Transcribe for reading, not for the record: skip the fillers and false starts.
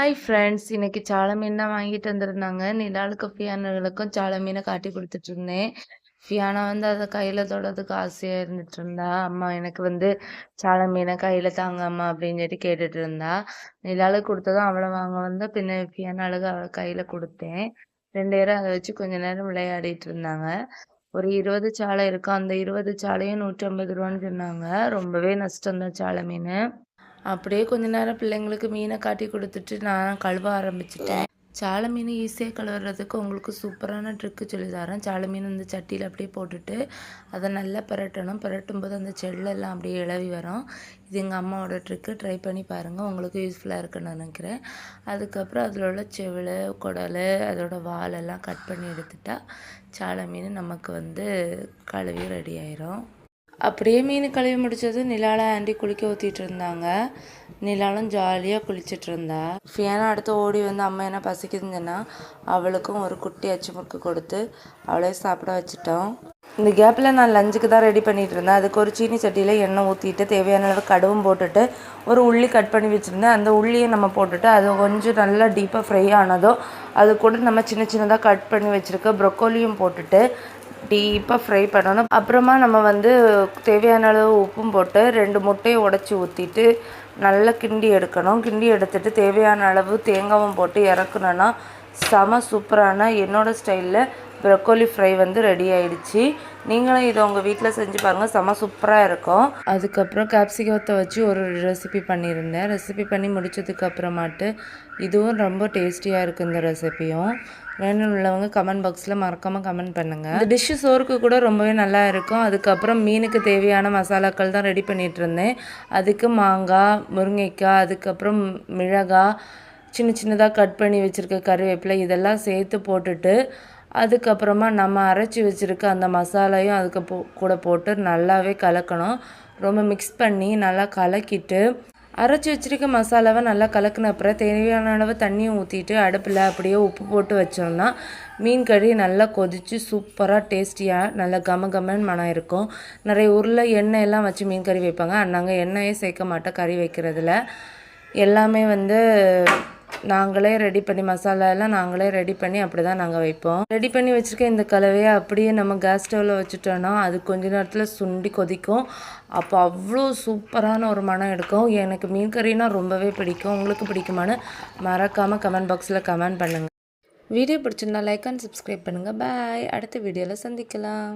Hi friends. இன்னைக்கு சால மீன் தான் வாங்கிட்டு வந்திருந்தாங்க. நிலாலுக்கும், ஃபியானாகளுக்கும் சால மீன காட்டி குடுத்துட்டுருந்தேன். ஃபியானா வந்து அத கையில தொடுறதுக்கு ஆசையா இருந்துட்டு இருந்தா. "அம்மா எனக்கு வந்து சால மீன கையில தாங்க அம்மா" அப்படின்னு சொல்லி கேட்டுட்டு இருந்தா. நிலாலுக்கு குடுத்ததும் அவளும் வாங்க வந்தா. பின்ன ஃபியானாளுக்கு அவ கையில குடுத்தேன். 2 பேரும் அத வச்சு கொஞ்ச நேரம் விளையாடிட்டு இருந்தாங்க. ஒரு 20 சால இருக்கும். அந்த 20 சாலையும் ரூ. 150ன்னு சொன்னாங்க. ரொம்பவே நஷ்டம் தான் சால மீனு. அப்படியே கொஞ்ச நேரம் பிள்ளைங்களுக்கு மீனை காட்டி கொடுத்துட்டு நான் கழுவ ஆரம்பிச்சிட்டேன். சால மீன் ஈஸியாக கழுவுறதுக்கு உங்களுக்கு சூப்பரான ட்ரிக்கு சொல்லி தரேன். சால மீன் இந்த சட்டியில் அப்படியே போட்டுட்டு அதை நல்லா பிரட்டணும். பிரட்டும் போது அந்த செல்லெல்லாம் அப்படியே இளவி வரும். இது எங்கள் அம்மாவோட ட்ரிக்கு. ட்ரை பண்ணி பாருங்கள், உங்களுக்கு யூஸ்ஃபுல்லாக இருக்குன்னு நினைக்கிறேன். அதுக்கப்புறம் அதில் உள்ள செவில், குடல், அதோட வாலெல்லாம் கட் பண்ணி எடுத்துட்டா சால மீன் நமக்கு வந்து கழுவி ரெடி ஆயிரும். அப்படியே மீன் கழுவி முடிச்சது நிலால ஆண்டி குளிக்க ஊற்றிட்டு இருந்தாங்க. நிலாலும் ஜாலியாக குளிச்சுட்டு இருந்தா. ஃபியானா அடுத்து ஓடி வந்து அம்மா என்ன பசிக்குதுன்னு சொன்னால் அவளுக்கும் ஒரு குட்டி அச்சு முறுக்கு கொடுத்து அவளே சாப்பிட வச்சுட்டோம். இந்த கேப்பில் நான் லஞ்சுக்கு தான் ரெடி பண்ணிகிட்டு இருந்தேன். அதுக்கு ஒரு சீனி சட்டியில் எண்ணெய் ஊற்றிட்டு தேவையான அளவு கடுவும் போட்டுட்டு ஒரு உள்ளி கட் பண்ணி வச்சுருந்தேன். அந்த உள்ளியை நம்ம போட்டுட்டு அது கொஞ்சம் நல்லா டீப்பாக ஃப்ரை ஆனதோ அது கூட நம்ம சின்ன சின்னதாக கட் பண்ணி வச்சுருக்க ப்ரொக்கோலியும் போட்டுட்டு டீப்பாக ஃப்ரை பண்ணணும். அப்புறமா நம்ம வந்து தேவையான அளவு உப்பும் போட்டு 2 முட்டையை உடச்சி ஊற்றிட்டு நல்லா கிண்டி எடுக்கணும். கிண்டி எடுத்துட்டு தேவையான அளவு தேங்காயும் போட்டு இறக்கணுன்னா செம சூப்பரான என்னோடய ஸ்டைலில் ப்ரொக்கோலி ஃப்ரை வந்து ரெடி ஆகிடுச்சு. நீங்களும் இதை உங்கள் வீட்டில் செஞ்சு பாருங்கள், செம சூப்பராக இருக்கும். அதுக்கப்புறம் கேப்சிகத்தை வச்சு ஒரு ரெசிபி பண்ணியிருந்தேன். ரெசிபி பண்ணி முடித்ததுக்கப்புறமாட்டு இதுவும் ரொம்ப டேஸ்டியாக இருக்குது. இந்த ரெசிபியும் வேணும் உள்ளவங்க கமெண்ட் பாக்ஸில் மறக்காமல் கமெண்ட் பண்ணுங்கள். இந்த டிஷ்ஷு சோறுக்கு கூட ரொம்பவே நல்லா இருக்கும். அதுக்கப்புறம் மீனுக்கு தேவையான மசாலாக்கள் தான் ரெடி பண்ணிகிட்டு இருந்தேன். அதுக்கு மாங்காய், முருங்கைக்காய், அதுக்கப்புறம் மிளகாய், சின்ன சின்னதாக கட் பண்ணி வச்சுருக்க கருவேப்பிலை இதெல்லாம் சேர்த்து போட்டுட்டு அதுக்கப்புறமா நம்ம அரைச்சி வச்சுருக்க அந்த மசாலையும் அதுக்கு கூட போட்டு நல்லாவே கலக்கணும். ரொம்ப மிக்ஸ் பண்ணி நல்லா கலக்கிட்டு அரைச்சி வச்சுருக்க மசாலாவை நல்லா கலக்கின அப்புறம் தேவையான அளவு தண்ணியை ஊற்றிட்டு அடுப்பில் அப்படியே உப்பு போட்டு வச்சோம்னா மீன் கறி நல்லா கொதித்து சூப்பராக டேஸ்டியாக நல்லா கமன்னு மனம் இருக்கும். நிறைய ஊரில் எண்ணெய் எல்லாம் வச்சு மீன் கறி வைப்பாங்க. நாங்கள் எண்ணெயே சேர்க்க மாட்டோம் கறி வைக்கிறதுல. எல்லாமே வந்து நாங்களே ரெடி பண்ணி மசாலா எல்லாம் நாங்களே ரெடி பண்ணி அப்படி தான் நாங்கள் வைப்போம். ரெடி பண்ணி வச்சுருக்க இந்த கலவையை அப்படியே நம்ம கேஸ் ஸ்டவ்வில் வச்சுட்டோன்னா அது கொஞ்ச நேரத்தில் சுண்டி கொதிக்கும். அப்போ அவ்வளோ சூப்பரான ஒரு மனம் எடுக்கும். எனக்கு மீன் கறினா ரொம்பவே பிடிக்கும். உங்களுக்கு பிடிக்குமான்னு மறக்காமல் கமெண்ட் பாக்ஸில் கமெண்ட் பண்ணுங்கள். வீடியோ பிடிச்சிருந்தா லைக் அண்ட் சப்ஸ்கிரைப் பண்ணுங்கள். பாய். அடுத்த வீடியோவில் சந்திக்கலாம்.